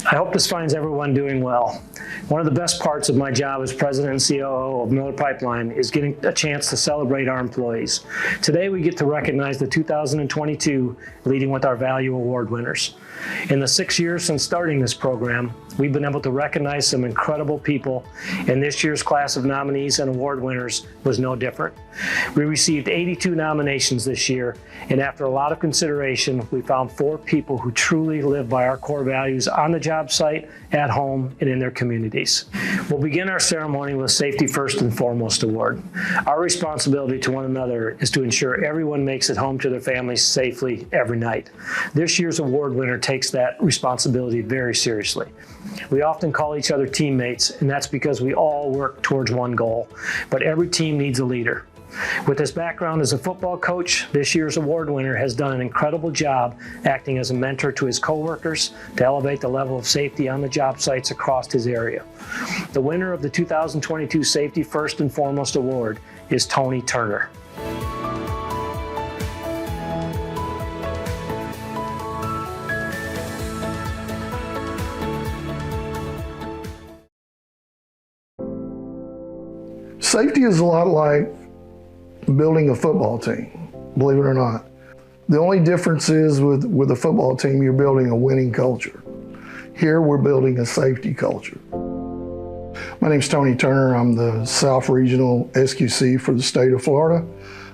I hope this finds everyone doing well. One of the best parts of my job as president and COO of Miller Pipeline is getting a chance to celebrate our employees. Today we get to recognize the 2022 Leading with Our Value Award winners. In the 6 years since starting this program, we've been able to recognize some incredible people, and this year's class of nominees and award winners was no different. We received 82 nominations this year, and after a lot of consideration, we found 4 people who truly live by our core values on the job site, at home, and in their communities. We'll begin our ceremony with Safety First and Foremost Award. Our responsibility to one another is to ensure everyone makes it home to their families safely every night. This year's award winner takes that responsibility very seriously. We often call each other teammates, and that's because we all work towards one goal, but every team needs a leader. With his background as a football coach, this year's award winner has done an incredible job acting as a mentor to his coworkers to elevate the level of safety on the job sites across his area. The winner of the 2022 Safety First and Foremost Award is Tony Turner. Safety is a lot like building a football team, believe it or not. The only difference is with a football team, you're building a winning culture. Here, we're building a safety culture. My name's Tony Turner. I'm the South Regional SQC for the state of Florida.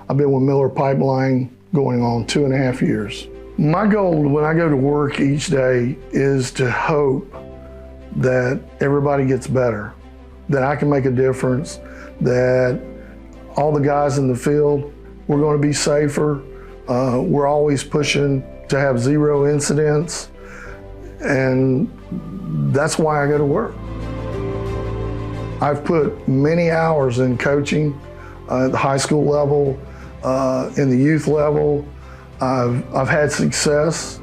I've been with Miller Pipeline going on 2.5 years. My goal when I go to work each day is to hope that everybody gets better, that I can make a difference, that all the guys in the field, we're going to be safer. We're always pushing to have 0 incidents, and that's why I go to work. I've put many hours in coaching at the high school level, in the youth level. I've had success.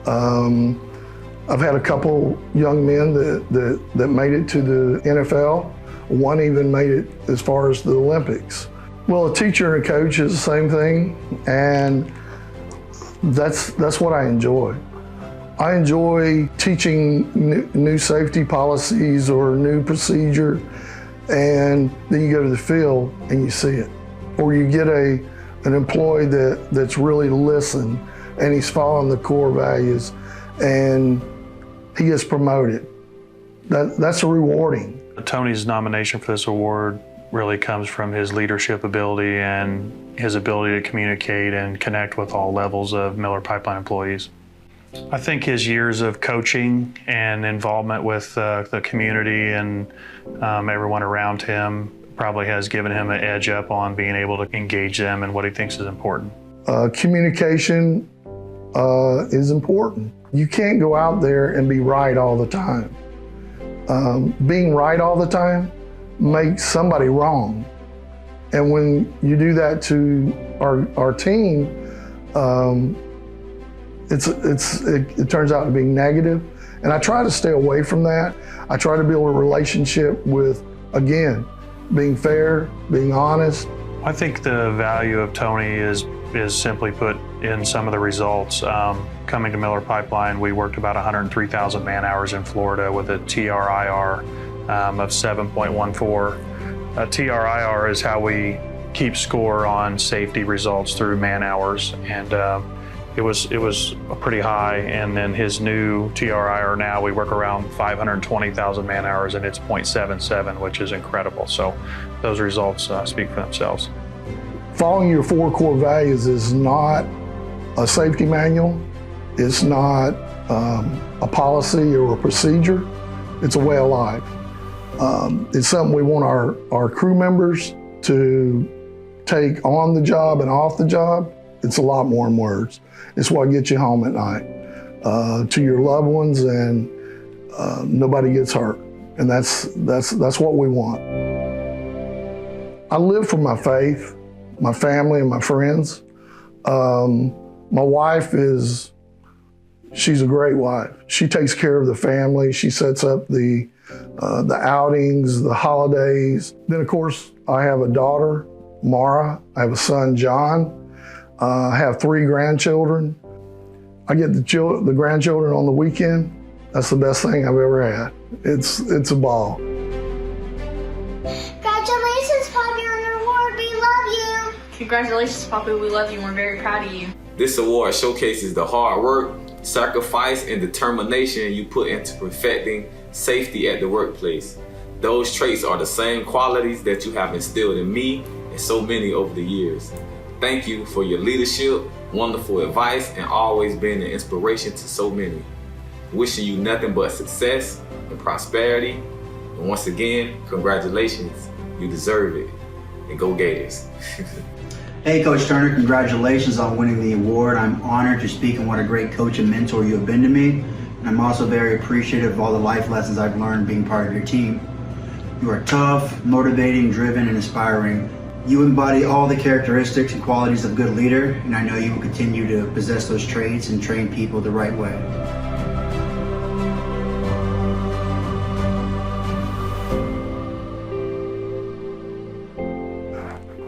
I've had a couple young men that made it to the NFL. One even made it as far as the Olympics. Well, a teacher and a coach is the same thing, and that's what I enjoy. I enjoy teaching new safety policies or new procedure, and then you go to the field and you see it. Or you get an employee that's really listened and he's following the core values and he gets promoted. That's rewarding. Tony's nomination for this award really comes from his leadership ability and his ability to communicate and connect with all levels of Miller Pipeline employees. I think his years of coaching and involvement with the community and everyone around him probably has given him an edge up on being able to engage them in what he thinks is important. Communication is important. You can't go out there and be right all the time. Being right all the time makes somebody wrong. And when you do that to our team, it turns out to be negative. And I try to stay away from that. I try to build a relationship with, again, being fair, being honest. I think the value of Tony is simply put in some of the results. Coming to Miller Pipeline, we worked about 103,000 man hours in Florida with a TRIR of 7.14. TRIR is how we keep score on safety results through man hours, and it was pretty high. And then his new TRIR now, we work around 520,000 man hours, and it's 0.77, which is incredible. So those results speak for themselves. Following your 4 core values is not a safety manual. It's not a policy or a procedure. It's a way of life. It's something we want our crew members to take on the job and off the job. It's a lot more than words. It's what gets you home at night to your loved ones, and nobody gets hurt. And that's what we want. I live for my faith, my family, and my friends. My wife she's a great wife. She takes care of the family. She sets up the outings, the holidays. Then, of course, I have a daughter, Mara. I have a son, John. I have 3 grandchildren. I get the grandchildren on the weekend. That's the best thing I've ever had. It's a ball. Congratulations, Poppy, on your award. We love you. Congratulations, Poppy. We love you and we're very proud of you. This award showcases the hard work, sacrifice, and determination you put into perfecting safety at the workplace. Those traits are the same qualities that you have instilled in me and so many over the years. Thank you for your leadership, wonderful advice, and always being an inspiration to so many. Wishing you nothing but success and prosperity. And once again, congratulations. You deserve it. And go Gators. Hey, Coach Turner, congratulations on winning the award. I'm honored to speak on what a great coach and mentor you have been to me. And I'm also very appreciative of all the life lessons I've learned being part of your team. You are tough, motivating, driven, and inspiring. You embody all the characteristics and qualities of a good leader, and I know you will continue to possess those traits and train people the right way.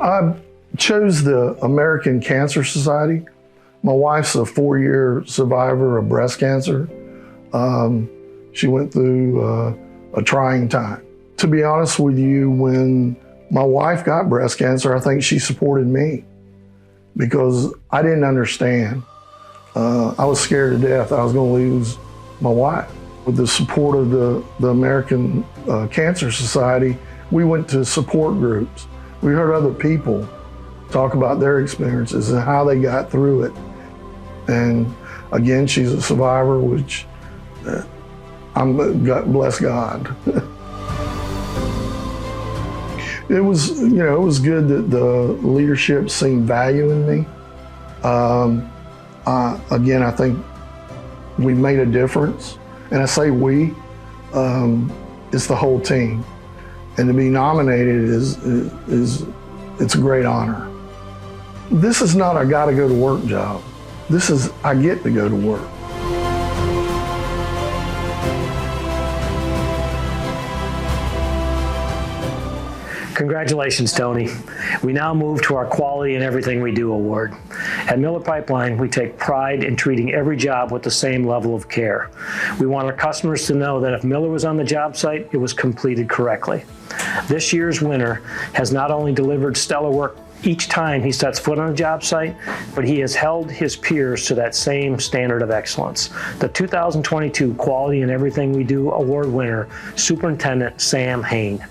I chose the American Cancer Society. My wife's a 4-year survivor of breast cancer. She went through a trying time. To be honest with you, when my wife got breast cancer, I think she supported me because I didn't understand. I was scared to death I was going to lose my wife. With the support of the American Cancer Society, we went to support groups. We heard other people talk about their experiences and how they got through it. And again, she's a survivor, which bless God. It was, it was good that the leadership seen value in me. Again, I think we made a difference. And I say we, it's the whole team. And to be nominated it's a great honor. This is not a gotta go to work job. This is, I get to go to work. Congratulations, Tony. We now move to our Quality in Everything We Do award. At Miller Pipeline, we take pride in treating every job with the same level of care. We want our customers to know that if Miller was on the job site, it was completed correctly. This year's winner has not only delivered stellar work each time he sets foot on a job site, but he has held his peers to that same standard of excellence. The 2022 Quality in Everything We Do award winner, Superintendent Sam Hain.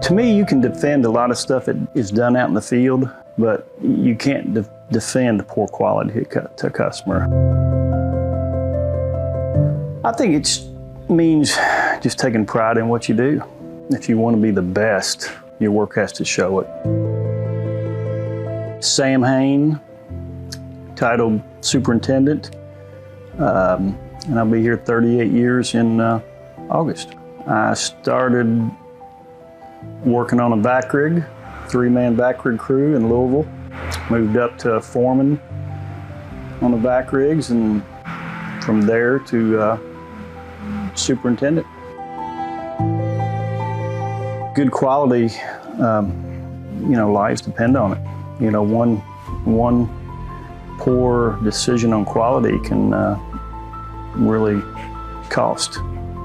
To me, you can defend a lot of stuff that is done out in the field, but you can't defend poor quality to a customer. I think it means just taking pride in what you do. If you want to be the best, your work has to show it. Sam Hain, titled Superintendent, and I'll be here 38 years in August. I started working on a vac rig, 3-man vac rig crew in Louisville. Moved up to foreman on the vac rigs, and from there to superintendent. Good quality, lives depend on it. One poor decision on quality can really cost.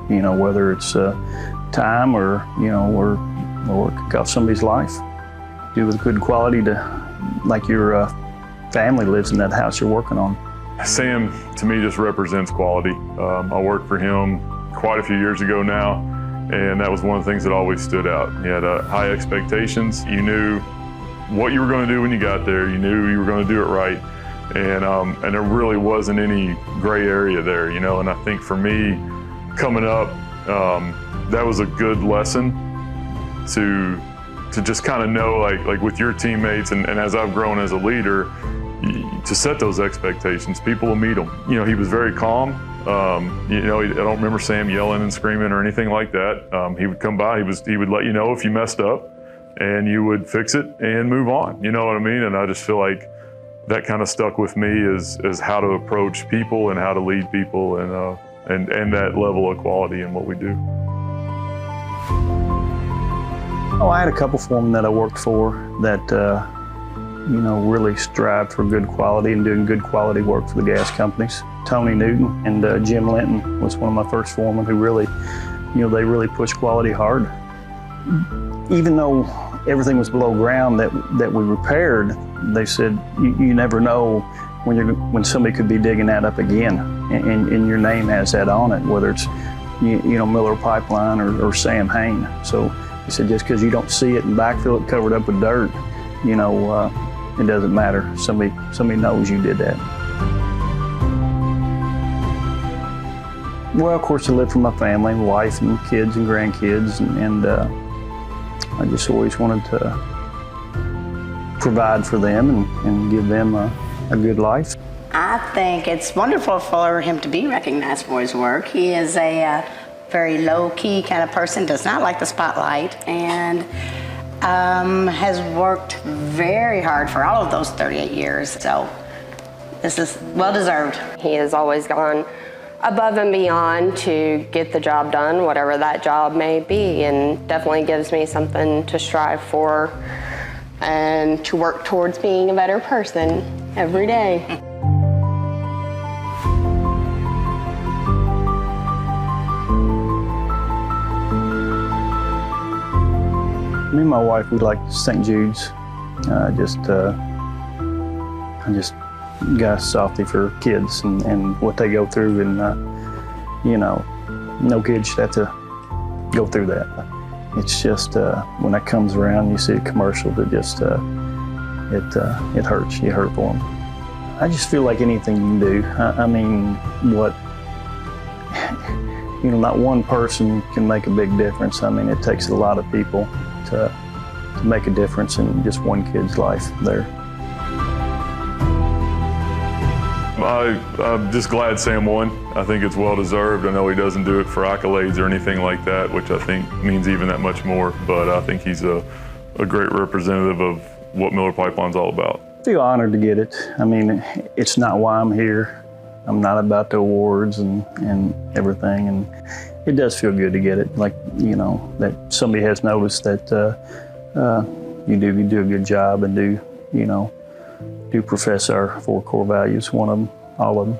Whether it's time or or it could cost somebody's life. Do with good quality like your family lives in that house you're working on. Sam, to me, just represents quality. I worked for him quite a few years ago now, and that was one of the things that always stood out. He had high expectations. You knew what you were going to do when you got there. You knew you were going to do it right, and there really wasn't any gray area there, And I think for me, coming up, that was a good lesson to just kind of know, like with your teammates, and as I've grown as a leader, to set those expectations. People will meet them. He was very calm. I don't remember Sam yelling and screaming or anything like that. He would come by, he would let you know if you messed up, and you would fix it and move on. You know what I mean? And I just feel like that kind of stuck with me is how to approach people and how to lead people, and that level of quality in what we do. Oh, I had a couple foremen that I worked for that, you know, really strived for good quality and doing good quality work for the gas companies. Tony Newton and Jim Linton was one of my first foremen who really, you know, they really pushed quality hard. Even though everything was below ground that we repaired, they said, you never know when somebody could be digging that up again, and your name has that on it, whether it's, you know, Miller Pipeline or Sam Hain. So he said, just because you don't see it and backfill it covered up with dirt, you know, it doesn't matter. Somebody knows you did that. Well, of course, I lived for my family, wife and kids and grandkids, and I just always wanted to provide for them and give them a good life. I think it's wonderful for him to be recognized for his work. He is a very low-key kind of person, does not like the spotlight, and has worked very hard for all of those 38 years. So this is well-deserved. He has always gone above and beyond to get the job done, whatever that job may be, and definitely gives me something to strive for and to work towards being a better person every day. Me and my wife, we like St. Jude's. I just got a softy for kids and what they go through, and you know, no kid should have to go through that. It's just when that comes around, you see a commercial that just it hurts. You hurt for them. I just feel like anything you can do. I mean, you know, not one person can make a big difference. I mean, it takes a lot of people to make a difference in just one kid's life there. I'm just glad Sam won. I think it's well-deserved. I know he doesn't do it for accolades or anything like that, which I think means even that much more, but I think he's a great representative of what Miller Pipeline's all about. I feel honored to get it. I mean, it's not why I'm here. I'm not about the awards and everything, and it does feel good to get it. Like, you know, that somebody has noticed that you do a good job and do profess our 4 core values, one of them, all of them.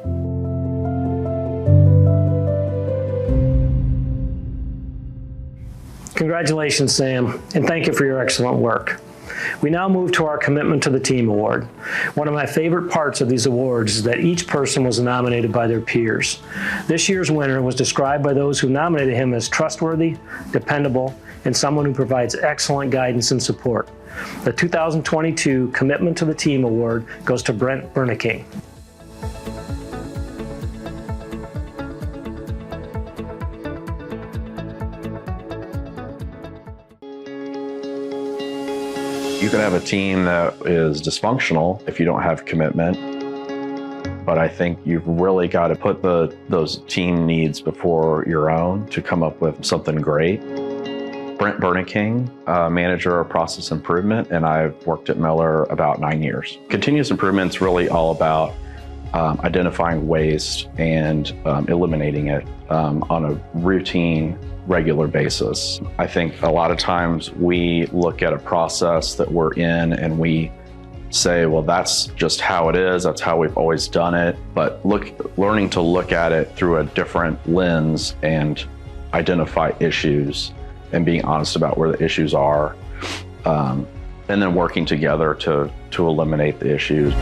Congratulations, Sam, and thank you for your excellent work. We now move to our Commitment to the Team Award. One of my favorite parts of these awards is that each person was nominated by their peers. This year's winner was described by those who nominated him as trustworthy, dependable, and someone who provides excellent guidance and support. The 2022 Commitment to the Team Award goes to Brent Berneking. You can have a team that is dysfunctional if you don't have commitment, but I think you've really got to put those team needs before your own to come up with something great. Brent Berneking, manager of process improvement, and I've worked at Miller about 9 years. Continuous improvement is really all about identifying waste and eliminating it on a routine, regular basis. I think a lot of times we look at a process that we're in and we say, well, that's just how it is, that's how we've always done it, but learning to look at it through a different lens and identify issues and being honest about where the issues are, and then working together to eliminate the issues.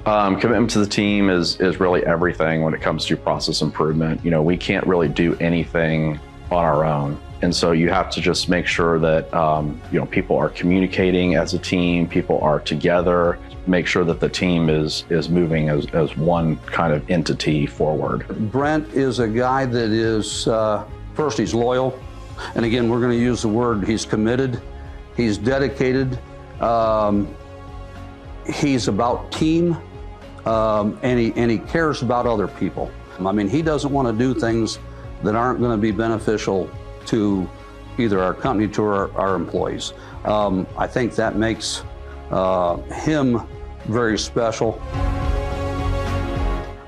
Commitment to the team is really everything when it comes to process improvement. You know, we can't really do anything on our own. And so you have to just make sure that, you know, people are communicating as a team, people are together, make sure that the team is moving as one kind of entity forward. Brent is a guy that is, first, he's loyal. And again, we're going to use the word, he's committed, he's dedicated, he's about team, and he cares about other people. I mean, he doesn't want to do things that aren't going to be beneficial to either our company, to our employees. I think that makes him very special.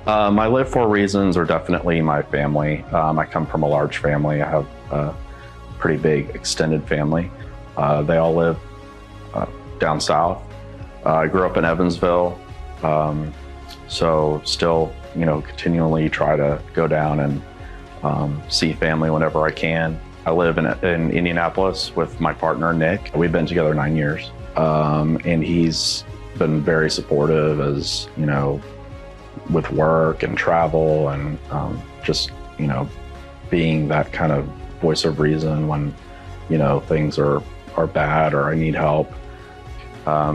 My live for reasons are definitely my family. I come from a large family. I have pretty big extended family. They all live down south. I grew up in Evansville, so still, continually try to go down and see family whenever I can. I live in Indianapolis with my partner, Nick. We've been together 9 years, and he's been very supportive as, with work and travel and just, being that kind of voice of reason when, things are bad or I need help.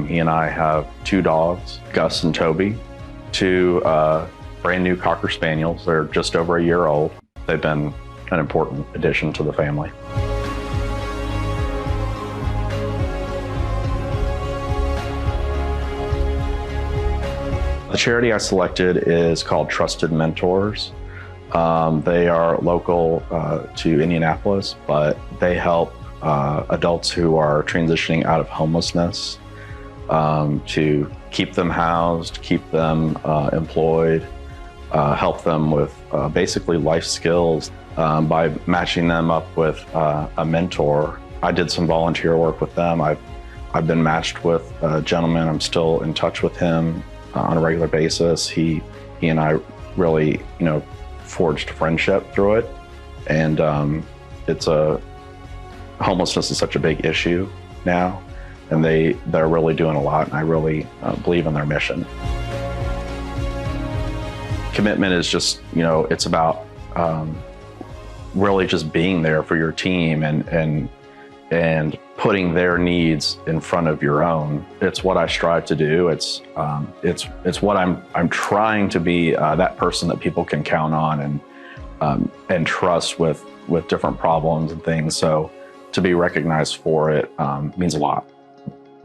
He and I have 2 dogs, Gus and Toby, 2 brand new Cocker Spaniels. They're just over a year old. They've been an important addition to the family. The charity I selected is called Trusted Mentors. They are local to Indianapolis, but they help adults who are transitioning out of homelessness to keep them housed, keep them employed, help them with basically life skills by matching them up with a mentor. I did some volunteer work with them. I've been matched with a gentleman. I'm still in touch with him on a regular basis. He and I really, forged friendship through it. And homelessness is such a big issue now, and they're really doing a lot, and I really believe in their mission. Commitment is just, it's about really just being there for your team and putting their needs in front of your own. It's what I strive to do. It's what I'm trying to be, that person that people can count on and trust with different problems and things. So to be recognized for it means a lot.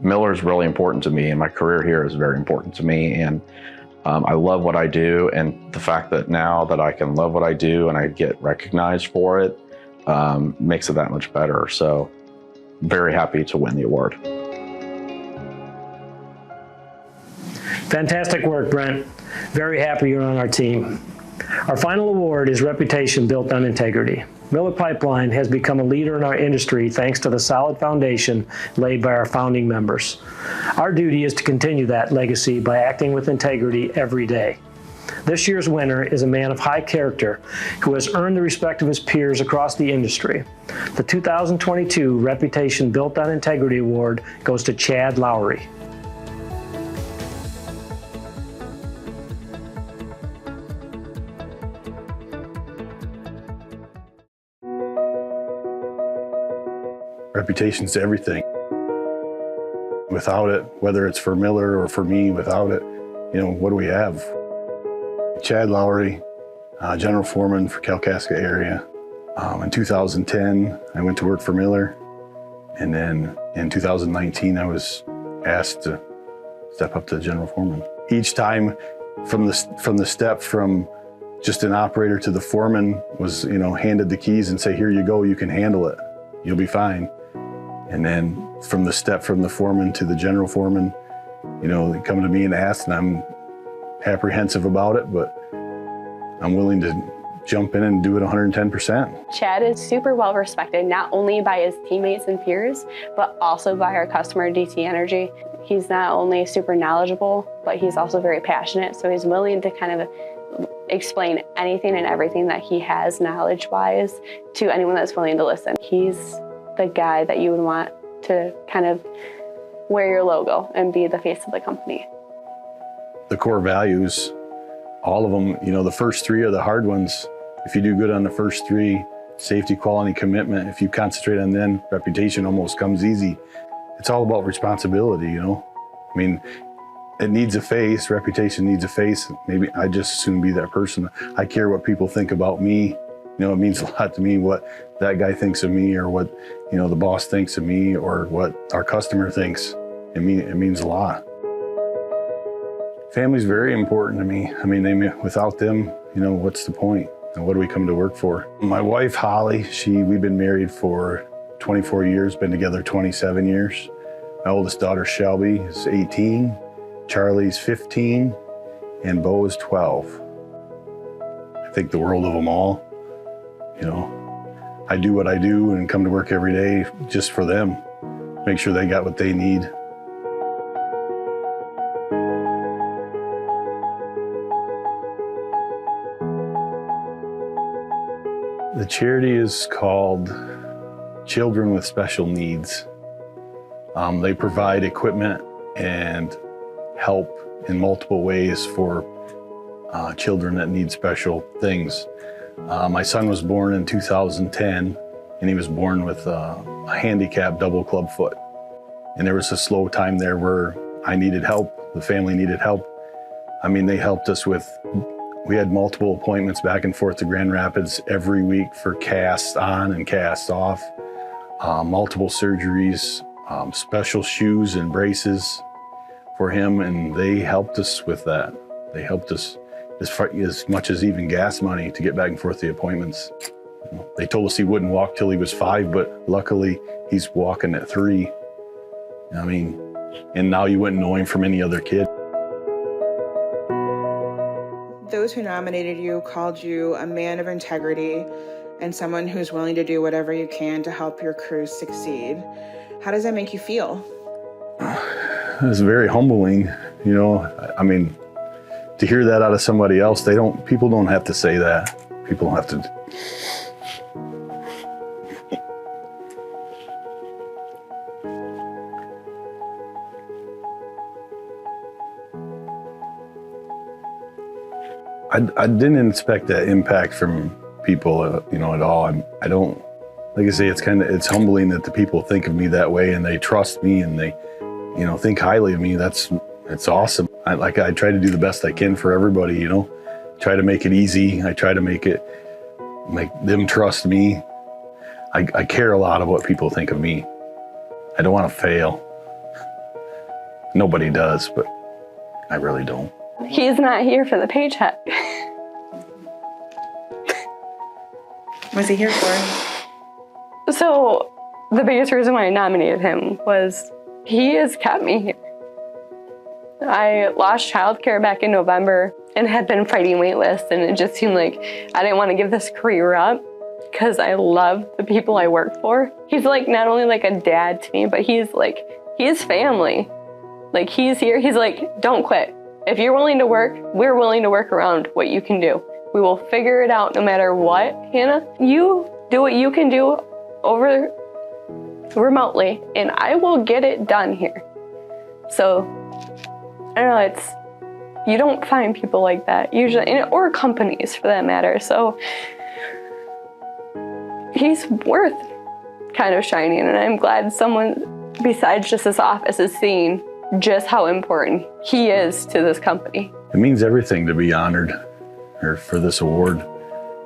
Miller is really important to me, and my career here is very important to me. And I love what I do, and the fact that now that I can love what I do and I get recognized for it makes it that much better. So very happy to win the award. Fantastic work, Brent. Very happy you're on our team. Our final award is Reputation Built on Integrity. Miller Pipeline has become a leader in our industry thanks to the solid foundation laid by our founding members. Our duty is to continue that legacy by acting with integrity every day. This year's winner is a man of high character who has earned the respect of his peers across the industry. The 2022 Reputation Built on Integrity Award goes to Chad Lowry. Reputation's everything. Without it, whether it's for Miller or for me, without it, what do we have? Chad Lowry, General Foreman for Kalkaska area. In 2010, I went to work for Miller. And then in 2019, I was asked to step up to General Foreman. Each time from the step from just an operator to the foreman was, handed the keys and say, here you go, you can handle it. You'll be fine. And then from the step from the foreman to the general foreman, they come to me and ask, and I'm apprehensive about it, but I'm willing to jump in and do it 110%. Chad is super well respected, not only by his teammates and peers, but also by our customer, DT Energy. He's not only super knowledgeable, but he's also very passionate. So he's willing to kind of explain anything and everything that he has knowledge-wise to anyone that's willing to listen. He's the guy that you would want to kind of wear your logo and be the face of the company. The core values, all of them, the first 3 are the hard ones. If you do good on the first 3, safety, quality, commitment, if you concentrate on them, reputation almost comes easy. It's all about responsibility, it needs a face, reputation needs a face. Maybe I'd just as soon be that person. I care what people think about me. It means a lot to me what that guy thinks of me, or what, the boss thinks of me, or what our customer thinks. It means a lot. Family's very important to me. Without them, what's the point? And what do we come to work for? My wife, Holly, we've been married for 24 years, been together 27 years. My oldest daughter, Shelby, is 18. Charlie's 15, and Bo is 12. I think the world of them all. I do what I do and come to work every day just for them, make sure they got what they need. The charity is called Children with Special Needs. They provide equipment and help in multiple ways for children that need special things. My son was born in 2010, and he was born with a handicapped double club foot. And there was a slow time there where I needed help, the family needed help. I mean, they helped us with, we had multiple appointments back and forth to Grand Rapids every week for cast on and cast off, multiple surgeries, special shoes and braces for him, and they helped us with that. They helped us as much as even gas money to get back and forth the appointments. They told us he wouldn't walk till he was 5, but luckily he's walking at 3. I mean, and now you wouldn't know him from any other kid. Those who nominated you called you a man of integrity and someone who's willing to do whatever you can to help your crew succeed. How does that make you feel? It's very humbling, you know. I mean, to hear that out of somebody else, people don't have to say that. People don't have to. I didn't expect that impact from people, you know, at all. I don't, like I say, it's humbling that the people think of me that way and they trust me and they, you know, think highly of me. It's awesome. I try to do the best I can for everybody, you know, try to make it easy. I try to make them trust me. I care a lot of what people think of me. I don't want to fail. Nobody does, but I really don't. He's not here for the paycheck. What's he here for? So the biggest reason why I nominated him was he has kept me here. I lost childcare back in November and had been fighting wait lists, and it just seemed like I didn't want to give this career up because I love the people I work for. He's like not only like a dad to me, but he's family. Like he's here, he's like, don't quit. If you're willing to work, we're willing to work around what you can do. We will figure it out no matter what, Hannah. You do what you can do over remotely, and I will get it done here. So, I don't know, you don't find people like that usually, or companies for that matter. So, he's worth kind of shining, and I'm glad someone besides just this office is seeing just how important he is to this company. It means everything to be honored for this award.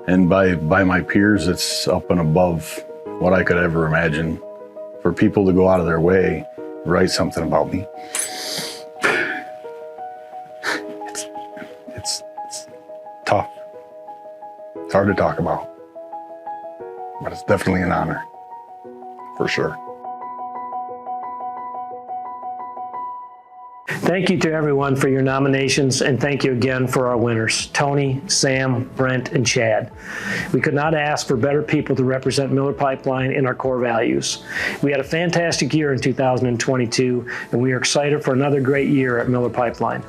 And by my peers, it's up and above what I could ever imagine. For people to go out of their way, write something about me. It's tough. It's hard to talk about. But it's definitely an honor, for sure. Thank you to everyone for your nominations, and thank you again for our winners, Tony, Sam, Brent, and Chad. We could not ask for better people to represent Miller Pipeline in our core values. We had a fantastic year in 2022, and we are excited for another great year at Miller Pipeline.